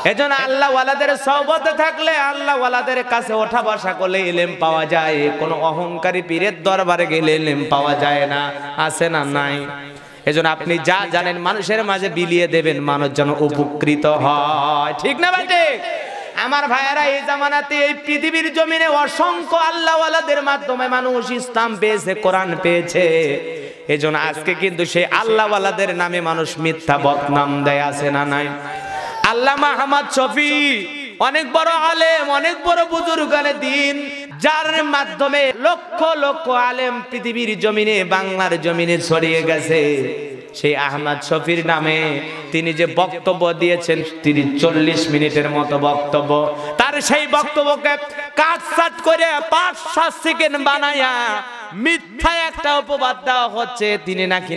এজন্য আল্লাহ ওয়ালাদের সহবতে থাকলে, আল্লাহ ওয়ালাদের কাছে ওঠা বসা করলে ইলম পাওয়া যায়। কোনো অহংকারী পীরের দরবারে গেলে ইলম পাওয়া যায় না। আছে না? নাই। এজন্য আপনি যা জানেন মানুষের মাঝে বিলিয়ে দেবেন, মানুষ যেন উপকৃত হয়। ঠিক না ভাই? ঠিক। আমার ভাইয়েরা, এই জামানাতে এই পৃথিবীর জমিনে অসংখ্য আল্লাহ ওয়ালাদের মাধ্যমে মানুষ ইসলাম পেয়েছে, কোরআন পেয়েছে। এজন্য আজকে কিন্তু সেই আল্লাহ ওয়ালাদের নামে মানুষ মিথ্যা বদনাম দেয়। আছে না? নাই। আল্লামা আহমদ শফী অনেক বড় আলেম, অনেক বড় বুজুর্গ দ্বীন, যার মাধ্যমে লক্ষ লক্ষ আলেম পৃথিবীর জমিনে, বাংলার জমিনে ছড়িয়ে গেছে। সেই আহমদ শফীর নামে তিনি যে বক্তব্য দিয়েছেন, তিনি 40 মিনিটের মতো বক্তব্য, তার সেই বক্তব্যকে কাটছাট করে 5-7 সেকেন্ড বানায়া মিথ্যা একটা অপবাদ দেওয়া হচ্ছে। তিনি নাকি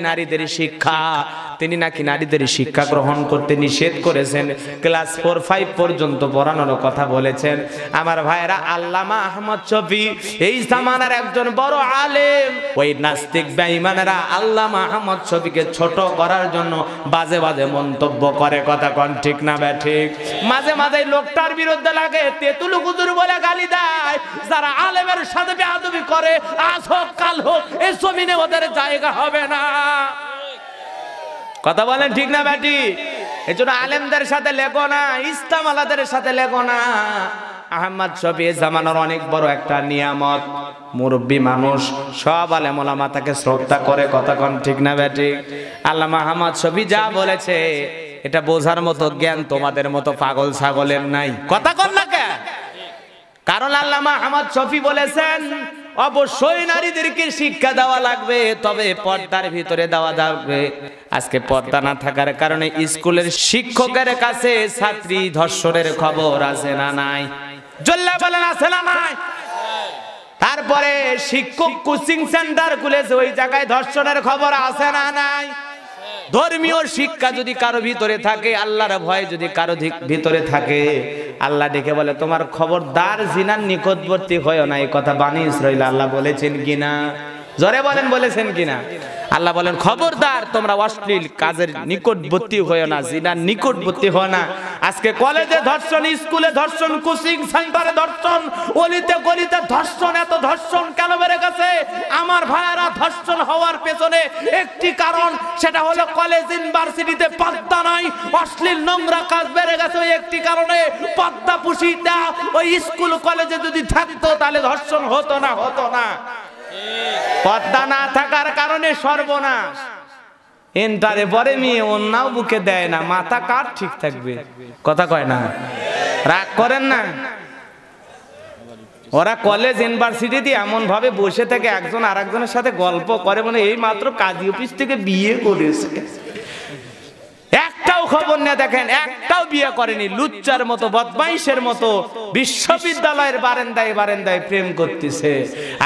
নারীদের শিক্ষা গ্রহণ করতে নিষেধ করেছেন, ক্লাস 4-5 পর্যন্ত পড়ানোর কথা বলেছেন। আমার ভাইরা, আল্লামা আহমদ শফী এই জামানার একজন বড় আলেম। ওই নাস্তিক বেঈমানেরা আল্লামা আহমদ শফীকে ছোট করার জন্য বাজে বাজে মন্তব্য করে। কথা কোন ঠিক না বে ঠিক? মাঝে মাঝে লোকটার বিরুদ্ধে লাগে, তেতুল হুজুর বলে গালি দেয়। যারা আলেমের সাথে বেয়াদবি করে, আজ হোক কাল হোক, এই জমিনে ওদের জায়গা হবে না। কথা বলেন ঠিক না বেটি? এজন্য আলেমদের সাথে লেগো না, ইসলাম আলাদের সাথে লেগো না। আহমদ শফী জামানার অনেক বড় একটা নিয়ামত, মুরব্বী মানুষ, সব আলেম ওলামা তাকে শ্রদ্ধা করে। কথা কোন ঠিক না বেটি? আল্লামা আহমদ শফী যা বলেছে এটা বোঝার মতো জ্ঞান তোমাদের মতো পাগল ছাগলের নাই। কথা কোন না কে? কারণ আল্লামা আহমদ শফী বলেছেন অবশ্যই নারীদেরকে শিক্ষা দেওয়া লাগবে, তবে পর্দার ভিতরে দেওয়া যাবে। আজকে পর্দা না থাকার কারণে স্কুলের শিক্ষকের কাছে ছাত্রী ধর্ষণের খবর আছে না নাই? জল্লা বলেন আছে না নাই? তারপরে শিক্ষক কোচিং সেন্টার খুলেছে, ওই জায়গায় ধর্ষণের খবর আছে না নাই? ধর্মীয় শিক্ষা যদি কারো ভিতরে থাকে, আল্লাহর ভয় যদি কারো ভিতরে থাকে, আল্লাহ ডেকে বলে তোমার খবরদার জিনার নিকটবর্তী হয়ো না। এই কথা বানি ইসরাইল আল্লাহ বলেছেন কিনা? জোরে বলেন, বলেছেন কিনা? আল্লাহ বলেন খবরদার তোমরা অশ্লীল কাজের নিকটবর্তী হয়ো না, জিনার নিকটবর্তী হয় না। আজকে কলেজে ধর্ষণ, স্কুলে ধর্ষণ, কোচিং সেন্টারে ধর্ষণ, অলিতে গলিতে ধর্ষণ। এত ধর্ষণ কেন বেড়ে গেছে? আমার ভাইয়েরা, ধর্ষণ হওয়ার পেছনে একটি কারণ, সেটা হলো কলেজ ইউনিভার্সিটিতে পর্দা নাই, অশ্লীল নোংরা কাজ বেড়ে গেছে। ওই একটি কারণে পর্দা পুশিটা ওই স্কুল কলেজে যদি থাকতো তাহলে ধর্ষণ হতো না, হতো না। পর্দা না থাকার কারণে সর্বনাশ। এন্টারে পরে মেয়ে অন্যাও বুকে দেয় না, মাথা কার ঠিক থাকবে? কথা কয় না? রাগ করেন না। ওরা কলেজ ইউনিভার্সিটিতে এমন ভাবে বসে থেকে একজন আর একজনের সাথে গল্প করে, মানে এই মাত্র কাজী অফিস থেকে বিয়ে করেছে, একটাও খবর না। দেখেন, একটাও বিয়ে করেনি, লুচ্চার মতো, বদমাইশের মতো বিশ্ববিদ্যালয়ের বারান্দায় বারান্দায় প্রেম করতেছে।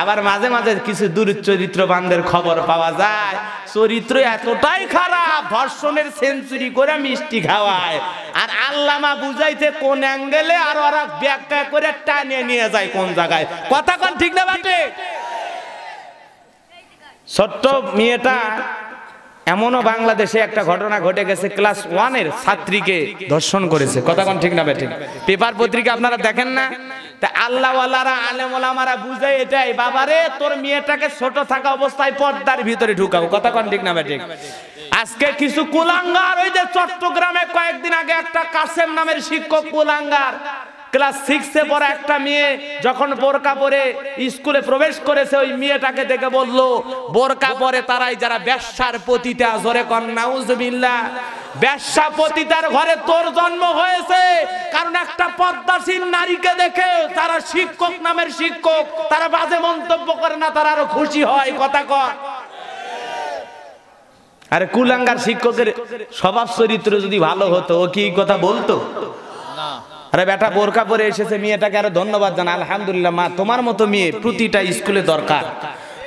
আবার মাঝে মাঝে কিছু দুর্চরিত্রবানদের খবর পাওয়া যায়, চরিত্র এতটাই খারাপ, ধর্ষণের সেঞ্চুরি করে মিষ্টি খাওয়ায়। আর আল্লামা বুঝাইতে কোন অ্যাঙ্গেলে, আর ওরা ব্যাখ্যা করে টানিয়ে নিয়ে যায় কোন জায়গায়। কথা কোন ঠিক না বাটে? ছোট্ট মেয়েটা, এমনও বাংলাদেশে একটা ঘটনা ঘটে গেছে, ক্লাস 1-এর ছাত্রীকে ধর্ষণ করেছে। কথা কোন ঠিক না বেঠি? পেপার পত্রিকা আপনারা দেখেন না? তা আল্লাহ ওয়ালারা, আলেম ওলামারা বুঝে এটাই, বাবারে তোর মেয়েটাকে ছোট থাকা অবস্থায় পর্দার ভিতরে ঢুকাও। কথা কোন ঠিক না বেঠি? আজকে কিছু কুলাঙ্গার, ওই যে চট্টগ্রামে কয়েকদিন আগে একটা কাসেম নামের শিক্ষক কুলাঙ্গার, ক্লাস 6-এ পড়া একটা মেয়ে যখন বোরকা পরে স্কুলে প্রবেশ করেছে, ওই মেয়েটাকে দেখে বলল বোরকা পরে তারাই যারা ব্যবসার পতিতা। জোরে কন নাউজুবিল্লাহ। ব্যবসা পতিতার ঘরে তোর জন্ম হয়েছে, কারণ একটা পর্দাশীল নারীকে দেখে তারা শিক্ষক নামের শিক্ষক, তারা বাজে মন্তব্য করে না, তারা আরো খুশি হয়। কথা কর। আরে কুলাঙ্গার শিক্ষকের স্বভাব চরিত্র যদি ভালো হতো, ও কি কথা বলতো? না। আরে বেটা বোরকা পরে এসেছে, মেয়েটাকে আরো ধন্যবাদ জানা, আলহামদুলিল্লাহ মা, তোমার মতো মেয়ে প্রতিটা স্কুলে দরকার,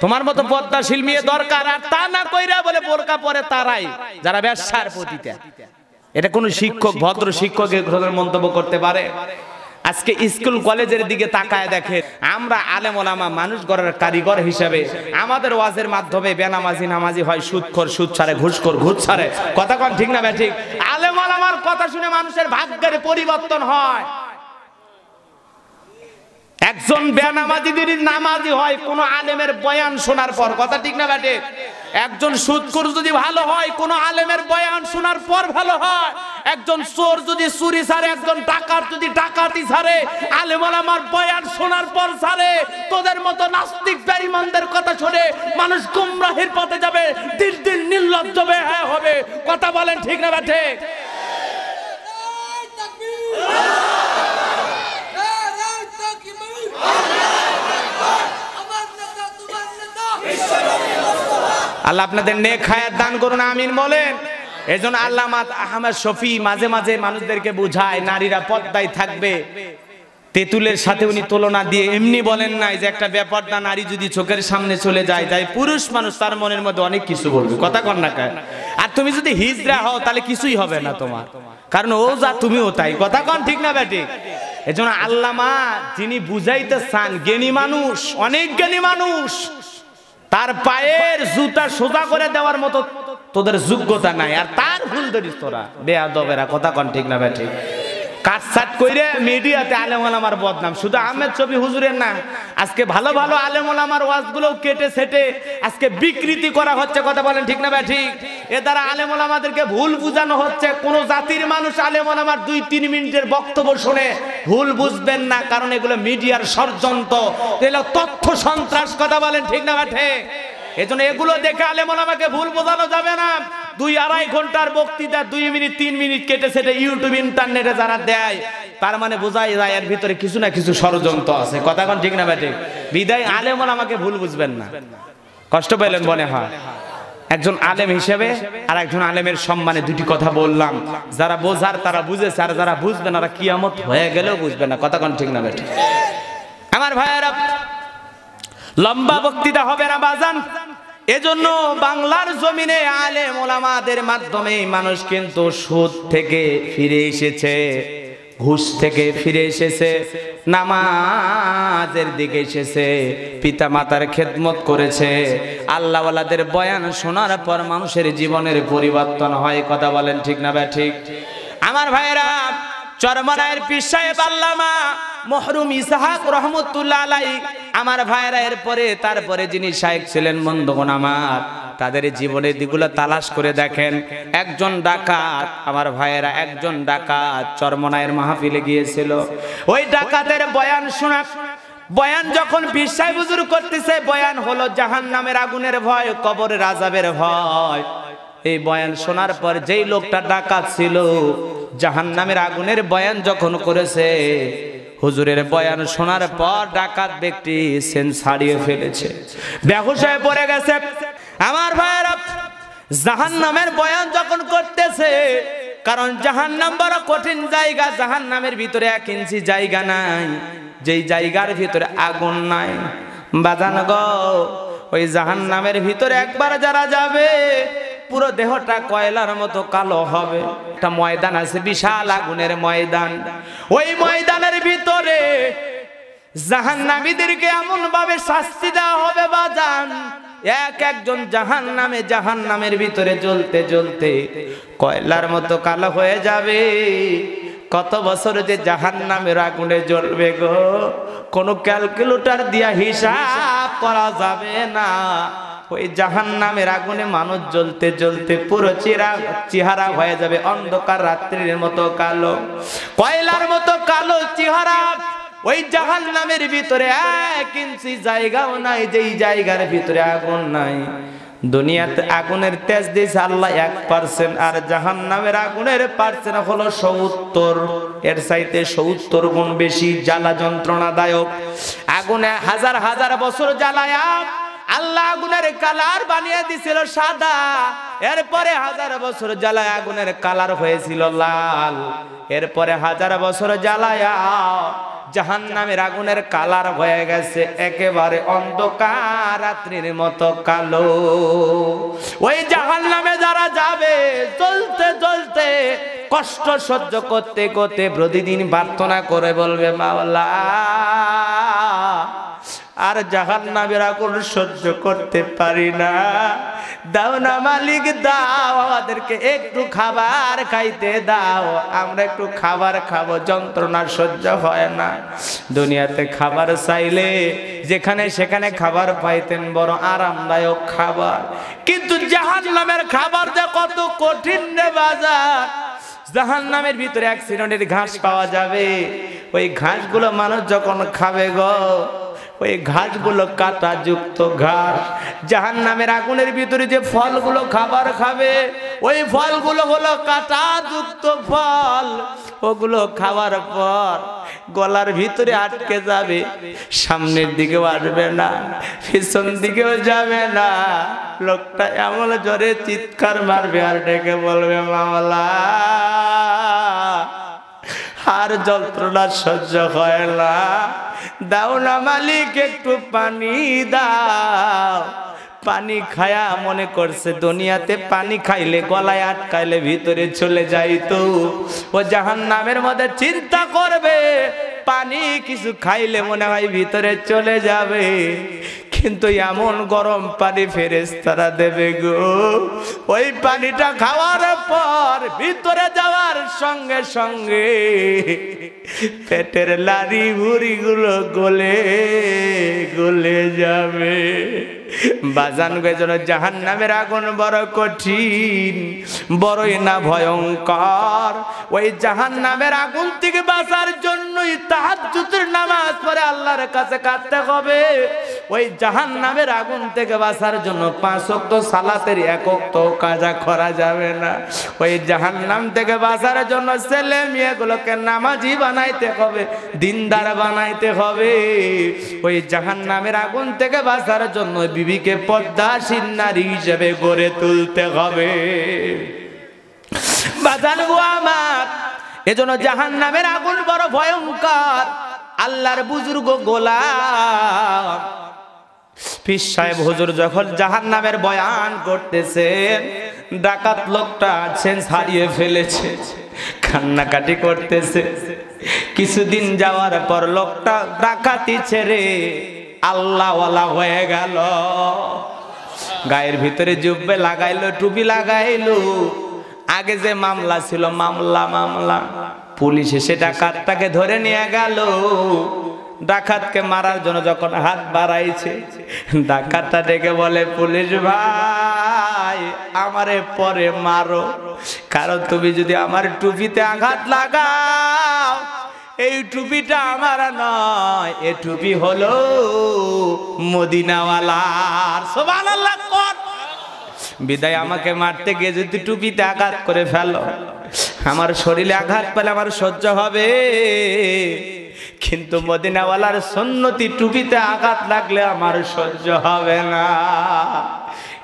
তোমার মতো পদ্মাশীল মেয়ে দরকার। আর তা না কইরা বলে বোরকা পরে তারাই যারা ব্যবসার পতিতা। এটা কোন শিক্ষক, ভদ্র শিক্ষক এ ধরনের মন্তব্য করতে পারে? আজকে স্কুল কলেজের দিকে তাকায় দেখেন, আমরা আলেম ওলামা মানুষ গড়ার কারিগর হিসেবে আমাদের ওয়াজের মাধ্যমে বেনামাজি নামাজি হয়, সুদখোর সুদ ছাড়ে, ঘুষখোর ঘুষ ছাড়ে। কথা কোন ঠিক না ঠিক? আলেম ওলামার কথা শুনে মানুষের ভাগ্যের পরিবর্তন হয়। একজন বেনামাজি যদি নামাজি হয় কোন আলেমের বয়ান শোনার পর, কথা ঠিক না ব্যাটে? একজন সুদখোর যদি ভালো হয় কোন আলেমের বয়ান শোনার পর ভালো হয়। একজন চোর যদি চুরি ছাড়ে, একজন ডাকাত যদি ডাকাতি ছাড়ে, আলেম ওলামার বয়ান শোনার পর ছাড়ে। তোদের মতো নাস্তিক বেঈমানদের কথা শুনে মানুষ গুমরাহির পথে যাবে, দিন দিন নির্লজ্জ হবে। কথা বলেন ঠিক না ব্যাটে? আল্লাহ আপনাদের নেক হায়াত দান করুন, আমিন বলেন। এজন্য আল্লামা আহমদ শফি মাঝে মাঝে মানুষদেরকে বুঝায় নারীরা পর্দায় থাকবে। তেঁতুলের সাথে উনি তুলনা দিয়ে এমনি বলেন নাই যে একটা বেপর্দা নারী যদি চোখের সামনে চলে যায়, পুরুষ মানুষ তার মনের মধ্যে অনেক কিছু বলবে। কথা কন না কায়? আর তুমি যদি হিজড়া হও তাহলে কিছুই হবে না তোমার, কারণ ও যা তুমিও তাই। কথা কন ঠিক না বেটি? এজন্য আল্লামা যিনি বুঝাইতে চান, জ্ঞানী মানুষ, অনেক জ্ঞানী মানুষ, তার পায়ের জুতা সোজা করে দেওয়ার মতো তোদের যোগ্যতা নাই, আর তার ভুল ধরিস তোরা বেয়াদবেরা। কথা কন ঠিক না বেটি? কাটসাট কইরে মিডিয়াতে আলেম ওলামার বদনাম, শুধু আহমেদ শফি হুজুরের না, আজকে ভালো ভালো আলেম ওলামার ওয়াজগুলো কেটে সেটে আজকে বিকৃতি করা হচ্ছে। কথা বলেন ঠিক না ঠিক? এ দ্বারা আলেম ওলামাদেরকে ভুল বুঝানো হচ্ছে। কোন জাতির মানুষ আলেম ওলামার 2-3 মিনিটের বক্তব্য শুনে ভুল বুঝবেন না, কারণ এগুলো মিডিয়ার ষড়যন্ত্র, এগুলো তথ্য সন্ত্রাস। কথা বলেন ঠিক না ঠিক? এজন্য এগুলো দেখে আলেম ওলামাকে ভুল বোঝানো যাবে না। 2-2.5 ঘন্টার বক্তৃতা 2 মিনিট 3 মিনিট কেটে সেটা ইউটিউব ইন্টারনেটে যারা দেয়, তার মানে বোঝাই যায় এর ভিতরে কিছু না কিছু ষড়যন্ত্র আছে। কথা কোন ঠিক না ঠিক? বিদায় আলেম ওলামাকে ভুল বুঝবেন না। কষ্ট পেলেন মনে হয়? একজন আলেম হিসেবে আর একজন আলেমের সম্মানে দুটি কথা বললাম। যারা বোঝার তারা বুঝেছে, আর যারা বুঝবে না তারা কিয়ামত হয়ে গেলেও বুঝবে না। কথা কোন ঠিক না ঠিক? আমার ভাইয়েরা, লম্বা বক্তৃতা হবে না বাজান। এজন্য বাংলার জমিনে আলেম ওলামাদের মাধ্যমে মানুষ কিন্তু সুদ থেকে ফিরে এসেছে, ঘুষ থেকে ফিরে এসেছে, নামাজের দিকে এসেছে, পিতা মাতার খেদমত করেছে। আল্লাহওয়ালাদের বয়ান শোনার পর মানুষের জীবনের পরিবর্তন হয়। কথা বলেন ঠিক না ঠিক? আমার ভাইয়েরা, চরমনায়ের পীর সাহেব আল্লামা মহরুম ইসহাক রহমতুল্লাহ আলাইহি, আমার ভাইয়েরা, তারপরে যিনি শায়েখ ছিলেন বন্ধুগণ আমার, তাদের জীবনের দিকগুলো তালাশ করে দেখেন। একজন ডাকাত, আমার ভাইয়েরা, একজন ডাকাত চরমনায়ের মাহফিলে গিয়েছিল। ওই ডাকাতের বয়ান শোনা, বয়ান যখন পীর সাহেব হুজুর করতেছে, বয়ান হলো জাহান্নামের আগুনের ভয়, কবরের আযাবের ভয়। এই বয়ান শোনার পর যেই লোকটা ডাকাত ছিল, জাহান্নামের আগুনের বয়ান যখন করেছে, হুজুরের বয়ান শোনার পর ডাকাত ব্যক্তি সেন্স হারিয়ে ফেলেছে, বেহুশ হয়ে পড়ে গেছে। আমার ভাইয়েরা, জাহান্নামের বয়ান যখন করতেছে, কারণ জাহান্নাম বড় কঠিন জায়গা, জাহান্নামের ভিতরে 1 ইঞ্চি জায়গা নাই, যেই জায়গার ভিতরে আগুন নাই। বাজান গো, ওই জাহান্নামের ভিতরে একবার যারা যাবে, পুরো দেহটা কয়লার মতো কালো হবে। একটা ময়দান আছে, বিশাল আগুনের ময়দান। ওই ময়দানের ভিতরে জাহান্নামীদেরকে এমন ভাবে শাস্তি দেওয়া হবে বাজান, একজন জাহান্নামের ভিতরে জ্বলতে জ্বলতে কয়লার মতো কালো হয়ে যাবে। কত বছর যে জাহান্নামের আগুনে জ্বলবে গো, কোনো ক্যালকুলেটর দিয়া হিসাব করা যাবে না। ওই জাহান্নামের আগুনে মানুষ জ্বলতে জ্বলতে পুরো চেহারা হয়ে যাবে অন্ধকার রাত্রির মতো কালো, কয়লার মতো কালো চেহারা। ওই জাহান্নামের ভিতরে 1 ইঞ্চি জায়গাও নাই, যেই জায়গার ভিতরে আগুন নাই। দুনিয়াতে আগুনের তেজ দিয়েছে আল্লাহ 1%, আর জাহান্নামের আগুনের পার্সেন্ট হলো 70। এর চাইতে 70 গুণ বেশি জ্বালা যন্ত্রণাদায়ক। আগুনে হাজার হাজার বছর জ্বালায় আল্লাহ আগুনের কালার বানিয়ে দিছিল সাদা, এরপরে 1000 বছর জ্বালায় আগুনের কালার হয়েছিল লাল, এরপরে 1000 বছর জ্বালায় জাহান্নামের আগুনের কালার হয়ে গেছে একেবারে অন্ধকার রাত্রির মতো কালো। ওই জাহান্নামে যারা যাবে জ্বলতে জ্বলতে কষ্ট সহ্য করতে করতে প্রতিদিন প্রার্থনা করে বলবে মাওলা আর জাহান্নামের আগুন সহ্য করতে পারি না, দাও না মালিক দাও, আমাদেরকে একটু খাবার খাইতে দাও, আমরা একটু খাবার খাবো, যন্ত্রণা সহ্য হয় না। দুনিয়াতে খাবার চাইলে যেখানে সেখানে খাবার পাইতেন, বড় আরামদায়ক খাবার, কিন্তু জাহান্নামের খাবার যে কত কঠিন রে বাজার। জাহান্নামের ভিতরে এক শ্রেণীর ঘাস পাওয়া যাবে, ওই ঘাসগুলো মানুষ যখন খাবে গো, ওই ঘাসগুলো কাঁটা যুক্ত ঘাস। জাহান্নামের আগুনের ভিতরে যে ফলগুলো খাবার খাবে, ওই ফলগুলো হলো কাঁটা যুক্ত ফল। ওগুলো খাওয়ার পর গলার ভিতরে আটকে যাবে, সামনের দিকেও আসবে না, পিছন দিকেও যাবে না। লোকটা এমন জোরে চিৎকার মারবে আর ডেকে বলবে মাওলা আর যন্ত্রণা সহ্য হয় না, দাও না মালিক একটু পানি দাও। পানি খায়া মনে করছে দুনিয়াতে পানি খাইলে গলায় আটকাইলে ভিতরে চলে যাইতো, ও জাহান্নামের মধ্যে চিন্তা করবে পানি কিছু খাইলে মনে হয় ভিতরে চলে যাবে, কিন্তু এমন গরম পানি ফেরেশতারা দেবে গো, ওই পানিটা খাওয়ার পর ভিতরে যাওয়ার সঙ্গে সঙ্গে পেটের লাড়ি ভুড়ি গুলো গলে গলে যাবে। বাজান গেছিল জাহান্নামের আগুন বড় কঠিন, বড়ই না ভয়ঙ্কর। ওই জাহান্নামের আগুন থেকে বাঁচার জন্যই তাহাজ্জুদের নামাজ পড়ে আল্লাহর কাছে কাঁদতে হবে। ওই জাহান্নামের আগুন থেকে বাঁচার জন্য 5 ওয়াক্ত সালাতের 1 ওয়াক্ত কাজা করা যাবে না। ওই জাহান্নাম থেকে বাঁচার জন্য ছেলে মেয়েগুলোকে নামাজি বানাইতে হবে, দিনদার বানাইতে হবে। ওই জাহান্নামের আগুন থেকে বাঁচার জন্য বিবিকে পর্দাশীল নারী হিসেবে গড়ে তুলতে হবে। বাজান গো আমার, এজন্য জাহান্নামের আগুন বড় ভয়ঙ্কর। আল্লাহর বুজুর্গ গোলাম পীর সাহেব হুজুর যখন জাহান্নামের বয়ান করতেছেন, ডাকাত লোকটা আছেন হারিয়ে ফেলেছে, কান্নাকাটি করতেছে। কিছুদিন যাওয়ার পর লোকটা ডাকাতি ছেড়ে আল্লাহওয়ালা হয়ে গেল। গায়ের ভিতরে জুব্বে লাগাইলো, টুপি লাগাইলো। আগে যে মামলা ছিল মামলা পুলিশ এসে ডাকাতটাকে ধরে নিয়ে গেল। ডাকাতকে মারার জন্য যখন হাত বাড়াইছে, ডাকাতটা ডেকে বলে পুলিশ ভাই আমারে পরে মারো, কারণ তুমি যদি আমার টুপিতে আঘাত লাগাও, এই টুপিটা আমার নয়, এই টুপি হলো মদিনাওয়ালার। সুবহানাল্লাহ। কোন বিদায় আমাকে মারতে গিয়ে যদি টুপিতে আঘাত করে ফেলো, আমার শরীরে আঘাত পেলে আমার সহ্য হবে, কিন্তু মদিনাওয়ালার সুন্নতি টুপিতে আঘাত লাগলে আমার সহ্য হবে না।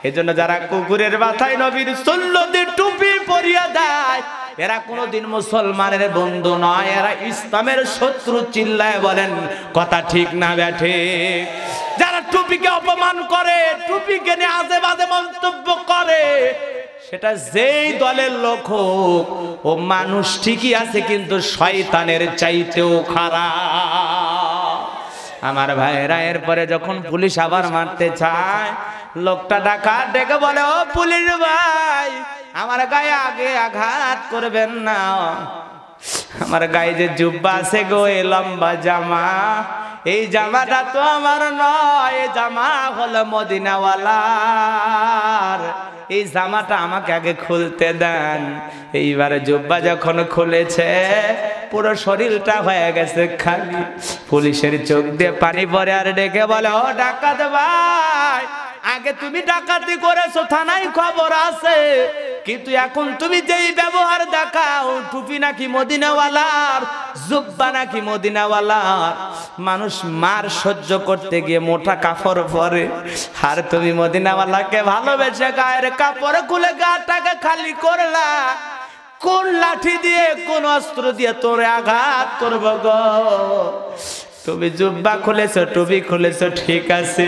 এজন্য যারা কুকুরের মাথায় নবীর সুন্নতি টুপি পরিয়ে দেয়, এরা কোনোদিন মুসলমানের বন্ধু নয়, এরা ইসলামের শত্রু। চিল্লায় বলেন কথা ঠিক না ব্যাঠে? যারা টুপিকে অপমান করে, টুপিকে নিয়ে আজে বাজে মন্তব্য করে, সেটা যেই দলের লোক হোক, ও মানুষ ঠিকই আছে কিন্তু শয়তানের চাইতেও খারাপ। আমার ভাইরা এরপরে যখন পুলিশ আবার মারতে চায়, লোকটা ডাকাত ডেকে বলে ও পুলিশ ভাই আমার গায়ে আগে আঘাত করবেন না, আমার গায়ে যে জুব্বা আছে গো, এই লম্বা জামা, এই জামাটা তো আমার নয়, এই জামা হলো মদিনাওয়ালার, এই জামাটা আমাকে আগে খুলতে দেন। এইবারে জুব্বা যখন খুলেছে, পুরো শরীরটা হয়ে গেছে খালি। পুলিশের চোখ দিয়ে পানি পড়ে আর ডেকে বলে ও ডাকাত ভাই, আগে তুমি ডাকাতি করেছো, থানায় খবর আছে, কিন্তু এখন তুমি যেই ব্যবহার দেখাও, টুপি নাকি মদিনাওয়ালার, জুব্বা নাকি মদিনাওয়ালার। মানুষ মার সহ্য করতে গিয়ে মোটা কাপড় পরে, আর তুমি মদিনাওয়ালাকে ভালোবেসে গায়ের কাপড় খুলে গাটাকে খালি করলা। কোন লাঠি দিয়ে, কোন অস্ত্র দিয়ে তোরে আঘাত করবো গো? তুমি জুব্বা খুলেছো, টুপি খুলেছো, ঠিক আছে,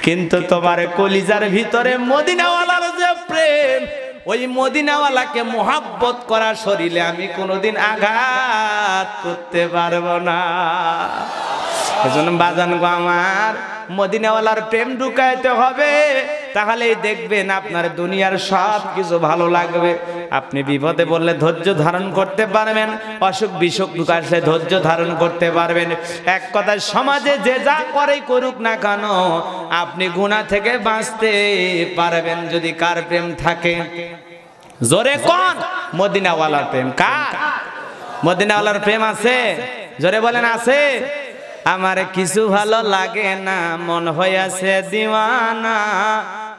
কিন্তু তোমার কলিজার ভিতরে মদিনাওয়ালার যে প্রেম, ওই মদিনাওয়ালাকে মোহাব্বত করা শরীরে আমি কোনোদিন আঘাত করতে পারবো না। এজন্য বাজান গো আমার, মদিনাওয়ালার প্রেম ঢুকাইতে হবে, তাহলেই দেখবেন আপনার দুনিয়ার সব কিছু ভালো লাগবে। আপনি বিপদে বললে ধৈর্য ধারণ করতে পারবেন, অসুখ বিসুখ ঢুকালে ধৈর্য ধারণ করতে পারবেন। এক কথায় সমাজে যে যা করে করুক না কেন, আপনি গুনাহ থেকে বাঁচতে পারবেন যদি কার প্রেম থাকে। জোরে কোন? মদিনাওয়ালার প্রেম। কার? মদিনাওয়ালার প্রেম আছে? জোরে বলেন আছে? আমার কিছু ভালো লাগে না, মন হইয়াছে দিওয়ানা,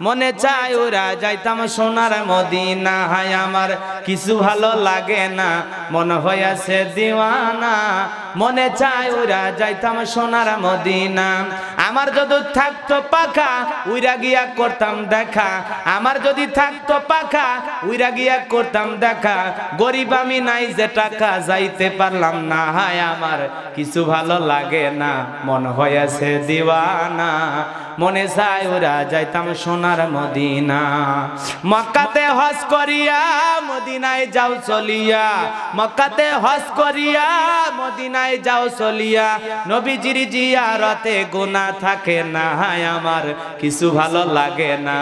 মনে চাই ওরা যাইতাম সোনার মদিনা। হায় আমার কিছু ভালো লাগে না, মন হইয়াছে দিওয়ানা, মনে চাই ওরা যাইতাম সোনার মদিনা। আমার যদি থাকতো পাখা উইরা গিয়া করতাম দেখা, আমার যদি থাকতো পাখা উইরা গিয়া করতাম দেখা, গরিব আমি নাই যে টাকা যাইতে পারলাম না। হায় আমার কিছু ভালো লাগে না, মন হইয়াছে দিওয়ানা, মনে চাই ওরা যাইতাম সোনার মদিনা। মক্কাতে হজ করিয়া মদিনায় যাও চলিয়া, মক্কাতে হজ করিয়া মদিনায় যাও চলিয়া, নবীজির জিয়ারতে গুনাহ থাকে না। হায় আমার কিছু ভালো লাগে না।